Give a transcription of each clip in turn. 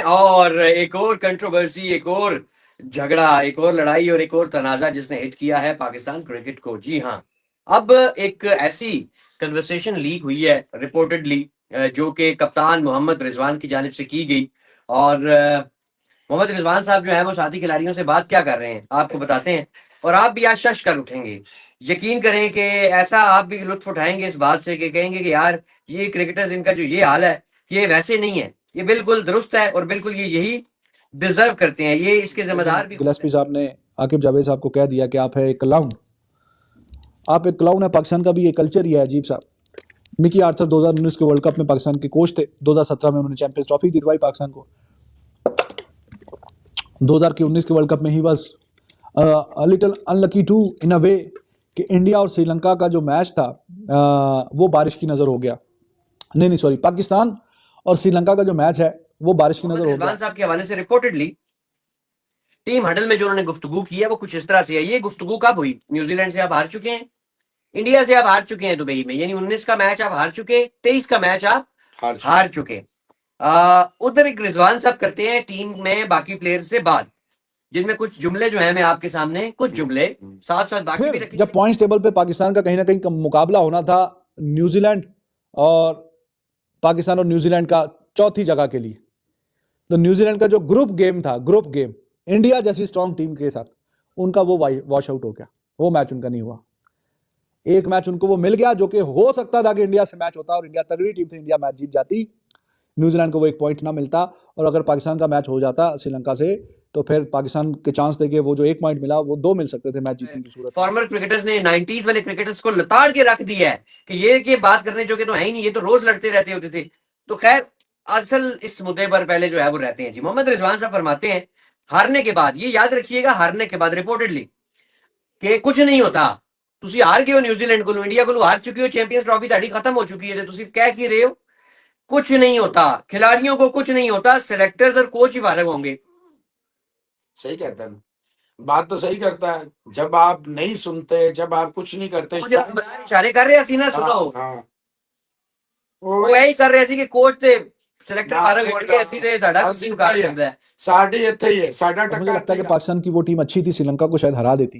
और एक और कंट्रोवर्सी, एक और झगड़ा, एक और लड़ाई और एक और तनाज़ा जिसने हिट किया है पाकिस्तान क्रिकेट को। जी हाँ, अब एक ऐसी कन्वर्सेशन लीक हुई है रिपोर्टेडली, जो कि कप्तान मोहम्मद रिजवान की जानिब से की गई। और मोहम्मद रिजवान साहब जो है वो साथी खिलाड़ियों से बात क्या कर रहे हैं आपको बताते हैं, और आप भी आज शश कर उठेंगे। यकीन करें कि ऐसा आप भी लुत्फ उठाएंगे इस बात से कि कहेंगे कि यार ये क्रिकेटर्स, इनका जो ये हाल है ये वैसे नहीं है, ये बिल्कुल दुरुस्त है और बिल्कुल ये यही डिजर्व करते हैं, ये इसके जिम्मेदार भी। गिलस्पी साहब ने आकिब जावेद साहब को कह दिया कि आप है एक क्लाउन, आप एक क्लाउन है। पाकिस्तान का भी ये कल्चर ही है अजीब सा। मिकी आर्थर 2019 के वर्ल्ड कप में पाकिस्तान के कोच थे, 2017 में उन्होंने चैंपियंस ट्रॉफी जितवाई पाकिस्तान को। 2019 के वर्ल्ड कप में ही was little unlucky to in a way कि इंडिया और श्रीलंका का जो मैच था वो बारिश की नज़र हो गया। नहीं सॉरी, पाकिस्तान और श्रीलंका का जो मैच है वो बारिश की नज़र हो गया। साहब के हवाले से रिपोर्टेडली टीम हडल में जो उन्होंने गुफ्तगू की है वो कुछ इस तरह से है। ये गुफ्तगू कब हुई? न्यूजीलैंड से आप हार चुके हैं, इंडिया से आप हार चुके हैं दुबई में, यानी 19 का मैच आप हार चुके, 23 का मैच आप हार चुके। उधर एक रिजवान साहब करते हैं टीम में बाकी प्लेयर से बात, जिनमें कुछ जुमले जो है मैं आपके सामने कुछ जुमले साथ साथ बाकी भी रखे। जब पॉइंट्स टेबल पे पाकिस्तान का कहीं ना कहीं मुकाबला होना था न्यूजीलैंड और पाकिस्तान और न्यूजीलैंड का चौथी जगह के लिए, तो न्यूजीलैंड का जो ग्रुप गेम था, ग्रुप गेम इंडिया जैसी स्ट्रॉन्ग टीम के साथ, उनका वो वॉश आउट हो गया। वो मैच उनका नहीं हुआ। एक मैच उनको वो मिल गया जो कि हो सकता था कि इंडिया से मैच होता और इंडिया तगड़ी टीम से इंडिया मैच जीत जाती, न्यूजीलैंड को वो एक पॉइंट ना मिलता, और अगर पाकिस्तान का मैच हो जाता श्रीलंका से तो फिर पाकिस्तान के चांस थे कि वो जो एक पॉइंट मिला वो 2 मिल सकते थे मैच जीतने की सूरत। फॉर्मर क्रिकेटर्स ने 90s वाले क्रिकेटर्स को लताड़ के रख दिया है कि ये बात करने जो कि तो है ही नहीं, ये तो रोज लड़ते रहते होते थे। तो खैर असल इस मुद्दे पर पहले जो है वो रहते हैं जी। मोहम्मद रिजवान साहब फरमाते हैं हारने के बाद, ये याद रखिएगा, हारने के बाद रिपोर्टेडली कि कुछ नहीं होता, ਤੁਸੀਂ हार गए हो न्यूजीलैंड को, इंडिया को हार चुके हो, चैंपियंस ट्रॉफी ਤੁਹਾਡੀ खत्म हो चुकी है, ਤੁਸੀਂ कह की रहे हो कुछ नहीं होता, खिलाड़ियों को कुछ नहीं होता, सिलेक्टर्स और कोच ही फारग होंगे। सही कहता है, बात तो सही करता है। जब आप नहीं सुनते, जब आप कुछ नहीं करते, इशारे कर रहे थे ना, सुनो वो यही कर रहे थे कि कोच थे सिलेक्टर फारग होड़ के ऐसी थे साडा कुछ मुकाबला करदा है, साडी ਇੱਥੇ ही है, साडा मुझे लगता है कि पाकिस्तान की वो टीम अच्छी थी, श्रीलंका को शायद हरा देती,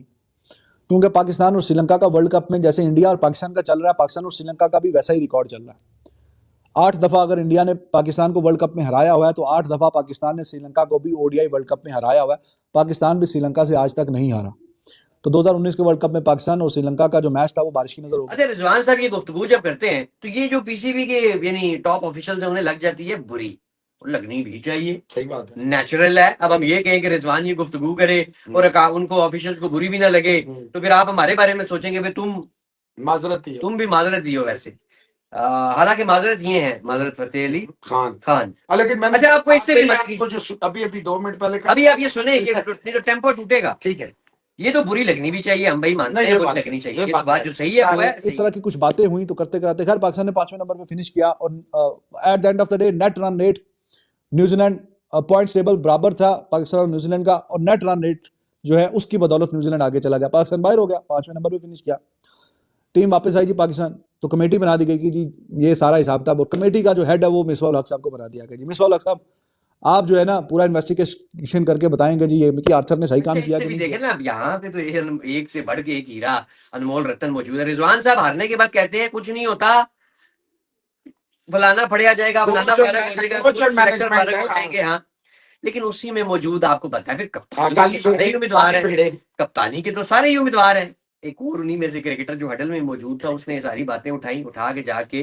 क्योंकि पाकिस्तान और श्रीलंका का वर्ल्ड कप में जैसे इंडिया और पाकिस्तान का चल रहा है, पाकिस्तान और श्रीलंका का भी वैसा ही रिकॉर्ड चल रहा है। 8 दफा अगर इंडिया ने पाकिस्तान को वर्ल्ड कप में हराया हुआ है तो 8 दफा पाकिस्तान ने श्रीलंका को भी ओडीआई वर्ल्ड कप में हराया हुआ है। पाकिस्तान भी श्रीलंका से आज तक नहीं हारा। तो 2019 के वर्ल्ड कप में पाकिस्तान और श्रीलंका का जो मैच था वो बारिश की नजर हो गई। अच्छा, रिजवान साहब ये गुफ्तगू जब करते हैं तो ये जो पीसीबी के यानी टॉप ऑफिशियल्स हैं उन्हें लग जाती है बुरी, लगनी भी चाहिए, सही बात है, नेचुरल है। अब हम ये कहें कि रिजवान ये गुफ्तगू करे और उनको ऑफिशियल्स को बुरी भी ना लगे तो फिर आप हमारे बारे में सोचेंगे भाई तुम भी माजरत ही हो। वैसे हालांकि माजरत ये है, माजरत फतेह अली खान। लेकिन अच्छा, आपको इससे भी अभी 2 मिनट पहले अभी आप ये सुने कि जो टेम्पो टूटेगा, ठीक है, ये तो बुरी लगनी भी चाहिए, हम भाई मानते हैं बुरी लगनी चाहिए, ये बात जो सही है वो है। इस तरह की कुछ बातें हुई तो करते कराते खैर पाकिस्तान ने 5वें नंबर पे फिनिश किया, और at the end of the day net run rate New Zealand points table बराबर था पाकिस्तान और न्यूजीलैंड का, और नेट रन रेट जो है उसकी बदौलत न्यूजीलैंड आगे चला गया, पाकिस्तान बाहर हो गया, 5वें नंबर पे फिनिश किया। टीम वापस आई थी पाकिस्तान, तो कमेटी बना दी गई कि जी ये सारा हिसाब था, और कमेटी का जो हेड है वो मिसबाह हक साहब को बना दिया गया। जी मिसबाह हक साहब, आप जो है ना पूरा इन्वेस्टिगेशन करके बताएंगे जी ये मिकी आर्थर ने सही काम किया कि नहीं। देखें ना, अब यहाँ पे तो एक से बढ़ के एक हीरा अनमोल रतन मौजूद है। रिजवान साहब हारने के बाद कहते हैं कुछ नहीं होता, फलाना पड़े आ जाएगा, फलाना जाएगा, हाँ, लेकिन उसी में मौजूद आपको पता है फिर कप्तानी उम्मीदवार है, कप्तानी के तो सारे ही उम्मीदवार हैं। एक और उन्हीं में से क्रिकेटर जो हडल में मौजूद था उसने सारी बातें उठा के जाके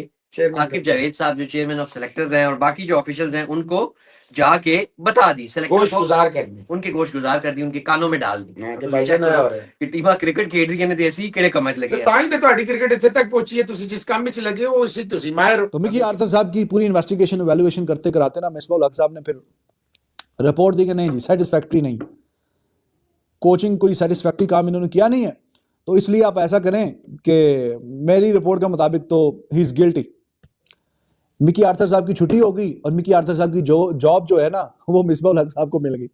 आकिब जावेद साहब जो चेयरमैन ऑफ सेलेक्टर्स हैं और बाकी जो ऑफिशियल्स हैं उनको जाके बता दी, गोश गुजार कर दी, उनके गोश गुजार कर दी, उनके कानों में डाल दी कि टीमा क्रिकेट खेड रही है, ऐसी किहड़े कमच लगे हैं। ਤਾਂ ਤੇ ਤੁਹਾਡੀ ਕ੍ਰਿਕਟ ਇੱਥੇ ਤੱਕ ਪਹੁੰਚੀ ਹੈ, ਤੁਸੀਂ ਜਿਸ ਕੰਮ ਵਿੱਚ ਲੱਗੇ ਹੋ ਉਸੇ ਤੁਸੀਂ ਮਾਹਿਰ ਹੋ। तो मिकी आर्थर साहब की पूरी इन्वेस्टिगेशन इवैल्यूएशन करते कराते ना मिसबाह हक साहब ने फिर रिपोर्ट दी कि नहीं जी सेटिस्फैक्ट्री नहीं, कोचिंग कोई सेटिस्फैक्ट्री काम इन्होंने किया नहीं है, तो इसलिए आप ऐसा करें कि मेरी रिपोर्ट के मुताबिक तो he is guilty. Mickey Arthur साहब की छुट्टी होगी और मिकी आर्थर साहब की जो जॉब जो है ना वो मिसबाह हक साहब को मिल गई।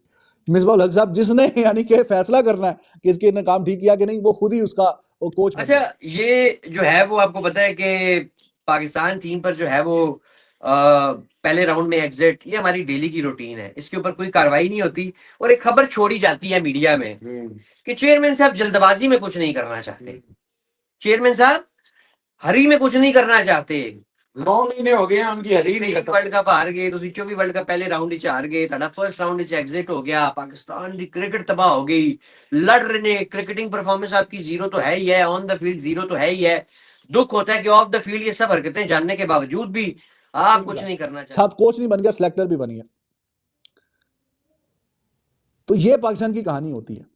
मिसबाह हक साहब जिसने यानी कि फैसला करना है कि इसके ने काम ठीक किया कि नहीं, वो खुद ही उसका वो कोच। अच्छा, ये जो है वो आपको पता है कि पाकिस्तान टीम पर जो है वो पहले राउंड में एग्जिट, ये हमारी डेली की रूटीन है, इसके ऊपर कोई कार्रवाई नहीं होती और एक खबर छोड़ी जाती है मीडिया में कि चेयरमैन साहब जल्दबाजी में कुछ नहीं करना चाहते, चेयरमैन साहब हरी में कुछ नहीं करना चाहते। 9 महीने हो गए हैं उनकी हरी नहीं खत्म। वर्ल्ड कप हार गए, ਤੁਸੀਂ 24 वर्ल्ड कप पहले राउंड ਵਿੱਚ हार गए, ਤੁਹਾਡਾ फर्स्ट राउंड ਵਿੱਚ एग्जिट हो गया, पाकिस्तान की क्रिकेट तबाह हो गई, लड़ रहे ने, क्रिकेटिंग परफॉर्मेंस आपकी जीरो तो है ही है, ऑन द फील्ड जीरो तो है ही है। दुख होता है कि ऑफ द फील्ड ये सब हरकतें जानने के बावजूद भी आप कुछ नहीं करना चाहते। साथ कोच नहीं बन गया, सिलेक्टर भी बन गया। तो ये पाकिस्तान की कहानी होती है।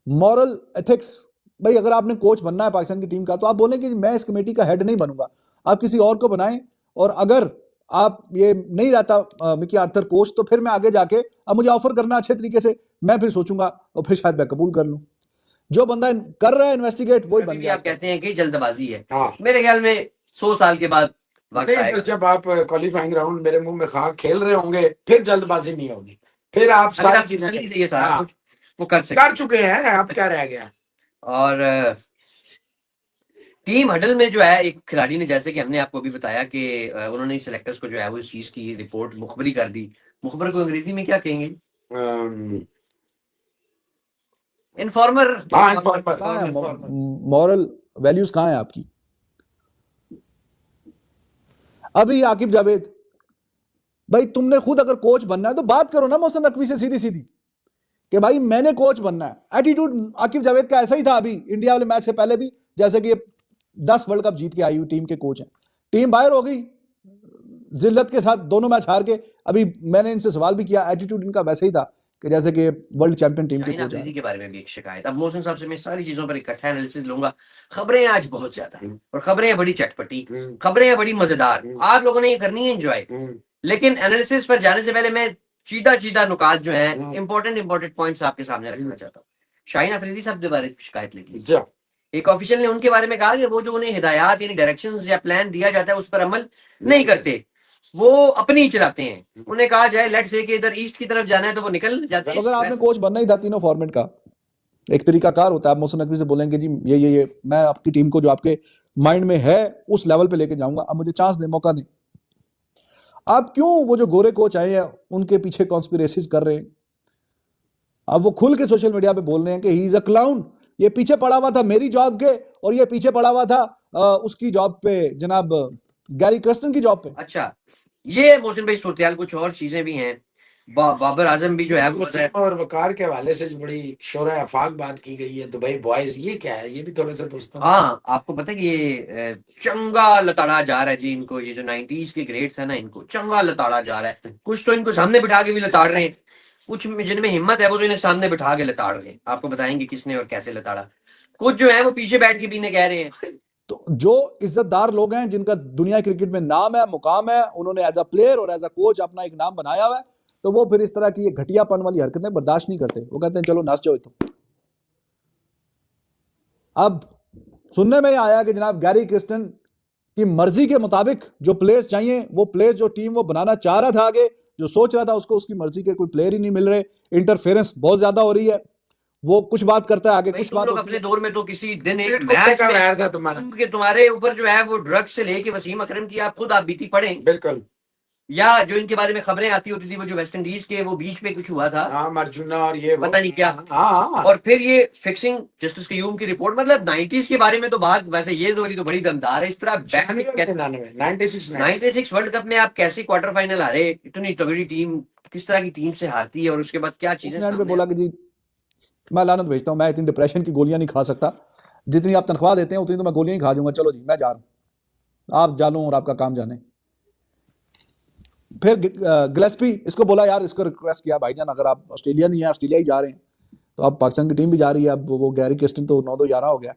मॉरल एथिक्स, भाई अगर आपने कोच बनना है पाकिस्तान की टीम का तो आप बोलें कि मैं इस कमेटी का हेड नहीं बनूंगा, आप किसी और को बनाएं, और अगर आप ये नहीं रहता मिकी आर्थर कोच तो फिर मैं आगे जाके अब मुझे ऑफर करना अच्छे तरीके से, मैं फिर सोचूंगा और फिर शायद मैं कबूल कर लूं। जो बंदा कर रहा है इन्वेस्टिगेट वही बन गया। आप कहते हैं कि जल्दबाजी है, हाँ मेरे ख्याल में 100 साल के बाद वक्त नहीं, आएगा। बस जब आप क्वालिफाइंग राउंड मेरे मुंह में खाक खेल रहे होंगे फिर जल्दबाजी नहीं होगी, फिर आप अगर सारी आप चीजें तसल्ली से ये सारा हाँ, कुछ वो कर सकते कर चुके हैं, अब क्या रह गया। और टीम हडल में जो है एक खिलाड़ी ने, जैसे कि हमने आपको भी बताया कि उन्होंने सिलेक्टर्स को जो है वो इस चीज की रिपोर्ट मुखबरी कर दी। मुखबर को अंग्रेजी में क्या कहेंगे? इन्फॉर्मर। हाँ इन्फॉर्मर। मॉरल वैल्यूज कहाँ है आपकी? अभी आकिब जावेद, भाई तुमने खुद अगर कोच बनना है तो बात करो ना मोहसिन नकवी से सीधी सीधी कि भाई मैंने कोच बनना है। एटीट्यूड आकिब जावेद का ऐसा ही था अभी इंडिया वाले मैच से पहले भी, जैसे कि 10 वर्ल्ड कप जीत के आई हुई टीम के कोच हैं, टीम बाहर हो गई जिल्लत के साथ, दोनों मैच हार के। अभी मैंने इनसे सवाल भी किया, एटीट्यूड इनका वैसे ही था कि जैसे कि वर्ल्ड चैंपियन टीम के शाहीन कोच हैं। अफरीदी के बारे में भी एक शिकायत। अब मोहसिन साहब से मैं सारी चीजों पर इकट्ठा एनालिसिस लूंगा। खबरें आज बहुत ज्यादा हैं और खबरें हैं बड़ी चटपटी, खबरें हैं बड़ी मजेदार, आप लोगों ने ये करनी है एंजॉय, लेकिन एनालिसिस पर जाने से पहले मैं चीदा नुकात जो है इंपॉर्टेंट पॉइंट्स आपके सामने रखना चाहता हूँ। शाहीन अफरीदी साहब के बारे में शिकायत लिखी, एक ऑफिशियल ने उनके बारे में कहा कि वो जो उन्हें हिदायत यानी डायरेक्शंस या प्लान दिया जाता है उस पर अमल नहीं करते, वो अपनी ही चलाते हैं। उन्हें कहा जाए लेट्स से कि इधर ईस्ट की तरफ जाना है तो वो निकल जाते हैं। अगर आपने कोच बनना ही था तीनों फॉर्मेट का, एक तरीकाकार होता है, आप मोहसिन नकवी से बोलेंगे जी ये मैं आपकी टीम को जो आपके माइंड में है उस लेवल पे लेके जाऊंगा, अब मुझे चांस दे, मौका दें। आप क्यों वो जो गोरे कोच आए हैं उनके पीछे कॉन्स्पिरेसीज कर रहे हैं? अब वो खुल के सोशल मीडिया पे बोल रहे हैं कि ही इज अ क्लाउन, ये पीछे पड़ा हुआ था मेरी जॉब के और ये पीछे पड़ा हुआ था उसकी जॉब पे, जनाब गैरी कर्स्टन की जॉब पे। अच्छा, ये मोहसिन भाई सूरत कुछ और चीजें भी हैं। बाबर आजम भी जो है वो और वकार के हवाले से जो बड़ी शोरा अफाक बात की गई है दुबई बॉयज, ये क्या है? ये भी थोड़ा सा दोस्तों। हाँ, आपको पता है कि ये चंगा लताड़ा जा रहा है जी इनको, ये जो 90s के ग्रेड्स है ना, इनको चंगा लताड़ा जा रहा है। कुछ तो इनको सामने बिठा के भी लताड़ रहे हैं, कुछ जिनमें हिम्मत है वो तो इन्हें सामने बिठा के लताड़ रहे हैं। आपको बताएंगे किसने और कैसे लताड़ा। कुछ जो है वो पीछे बैठ के भी इन्हें कह रहे हैं। तो जो इज्जतदार लोग हैं जिनका दुनिया क्रिकेट में नाम है, मुकाम है, उन्होंने एज अ प्लेयर और एज अ कोच अपना एक नाम बनाया हुआ है, तो वो फिर इस तरह की ये घटियापन वाली हरकतें बर्दाश्त नहीं करते। वो कहते हैं चलो नस जाओ। तो अब सुनने में आया कि जनाब गैरी क्रिस्टन की मर्जी के मुताबिक जो प्लेयर्स चाहिए, वो प्लेयर्स जो टीम वो बनाना चाह रहा था, आगे जो सोच रहा था उसको उसकी मर्जी के कोई प्लेयर ही नहीं मिल रहे, इंटरफेरेंस बहुत ज्यादा हो रही है, वो कुछ बात करता है आगे कुछ बात। अपने दौर में तो किसी दिन एक मैच का वैर था तुम्हारे ऊपर जो है वो ड्रग्स से लेके वसीम अकरम की आप खुद आप बीती पढ़ें। बिल्कुल। या जो इनके बारे में खबरें आती होती थी वो जो वेस्ट इंडीज के वो बीच में कुछ हुआ था, अर्जुना और ये पता नहीं क्या। और फिर ये फिक्सिंग जस्टिस क्यूम की रिपोर्ट, मतलब 90s के बारे में तो बात वैसे ये वाली तो बड़ी दमदार है। इस तरह 96 वर्ल्ड कप में आप कैसे क्वार्टर फाइनल आ रहे, इतनी तगड़ी टीम किस तरह की टीम से हारती है और उसके बाद क्या चीजें। बोला कि जी मैं लानत भेजता हूँ, मैं इतनी डिप्रेशन की गोलियां नहीं खा सकता, जितनी आप तनख्वाह देते हैं उतनी तो मैं गोलियां ही खा जाऊंगा, चलो जी मैं जा रहा हूं, आप जानो और आपका काम जाने। फिर गिलेस्पी इसको बोला, यार इसको रिक्वेस्ट किया, भाईजान अगर आप ऑस्ट्रेलिया नहीं है, ऑस्ट्रेलिया ही जा रहे हैं तो अब पाकिस्तान की टीम भी जा रही है, अब वो गैरी क्रिस्टन तो 9-2-11 हो गया,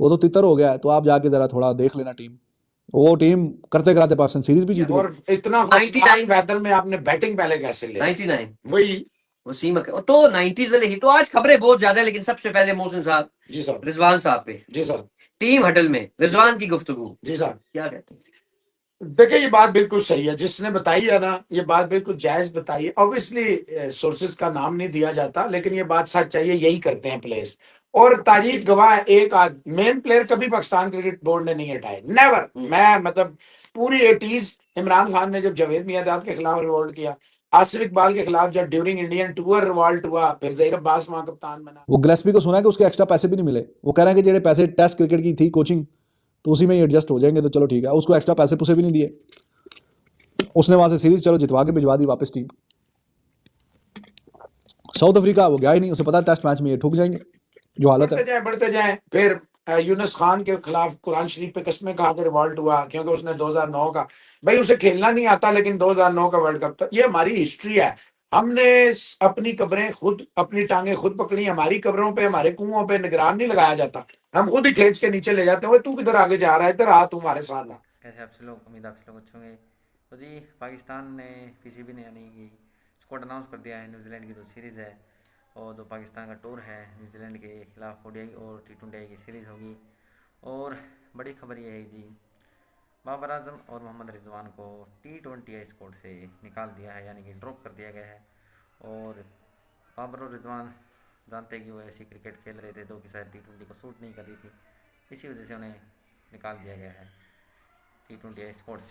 वो तो तितर हो गया है, तो आप जाके जरा थोड़ा देख लेना टीम। वो टीम करते कराते पाकिस्तान सीरीज भी जीत और इतना 99 वेदर में आपने बैटिंग पहले कैसे ले 99 वही वसीम अकरम तो 90s वाले ही। तो आज खबरें बहुत ज्यादा है, लेकिन सबसे पहले मोहसिन साहब जी सर, रिजवान साहब पे जी सर, टीम हडल में रिजवान की गुफ्तगू जी सर, क्या कहते हैं? देखिए ये बात बिल्कुल सही है, जिसने बताई है ना ये बात बिल्कुल जायज बताई है। ऑब्वियसली सोर्सेज का नाम नहीं दिया जाता, लेकिन ये बात सच चाहिए, यही करते हैं प्लेयर्स। और तारीख गवाह एक मेन प्लेयर कभी पाकिस्तान क्रिकेट बोर्ड ने नहीं हटाए, नेवर। मैं मतलब पूरी 80s इमरान खान ने जब जावेद मियांदाद के खिलाफ रिवॉल्ट किया, आसिफ इकबाल के खिलाफ जब ड्यूरिंग इंडियन टूर रिवॉल्ट हुआ, फिर जहीर अब्बास वहां कप्तान बना। वो गिलेस्पी को सुना है कि उसके एक्स्ट्रा पैसे भी नहीं मिले। वो कह रहे हैं कि जेडे पैसे टेस्ट क्रिकेट की थी कोचिंग, तो उसी में ही एडजस्ट हो जाएंगे, तो चलो ठीक है। उसको एक्स्ट्रा पैसे पुसे भी नहीं दिए, उसने वहां से सीरीज चलो जितवा के भिजवा दी वापस टीम। साउथ अफ्रीका वो गया ही नहीं, उसे पता टेस्ट मैच में ये ठुक जाएंगे, जो हालत है। बढ़ते जाएं फिर यूनुस खान के खिलाफ कुरान शरीफ पे कस्में खा के रिवॉल्ट हुआ, क्योंकि उसने 2009 का, भाई उसे खेलना नहीं आता, लेकिन 2009 का वर्ल्ड कप, ये हमारी हिस्ट्री है। हमने अपनी कब्रें खुद, अपनी टांगे खुद पकड़ी। हमारी कब्रों पे, हमारे कुओं पे निगरान नहीं लगाया जाता, हम खुद ही खींच के नीचे ले जाते हैं। तू किधर आगे जा रहा है, इधर आ, तू हमारे साथ आ। कैसे आपसे लोग, उम्मीद आपसे लोग अच्छे होंगे। तो जी पाकिस्तान ने पीसीबी ने यानी कि स्क्वाड अनाउंस कर दिया है। न्यूजीलैंड की जो सीरीज़ है और जो पाकिस्तान का टूर है, न्यूजीलैंड के खिलाफ ओडीआई और टी20 की सीरीज़ होगी। और बड़ी खबर ये है जी, बाबर आजम और मोहम्मद रिजवान को टी20 स्क्वाड से निकाल दिया है, यानी कि ड्रॉप कर दिया गया है। और बाबर और रिजवान जानते हैं कि वो ऐसी क्रिकेट खेल रहे थे जो कि शायद टी20 को सूट नहीं कर रही थी, इसी वजह से उन्हें निकाल दिया गया है टी20 स्क्वाड से।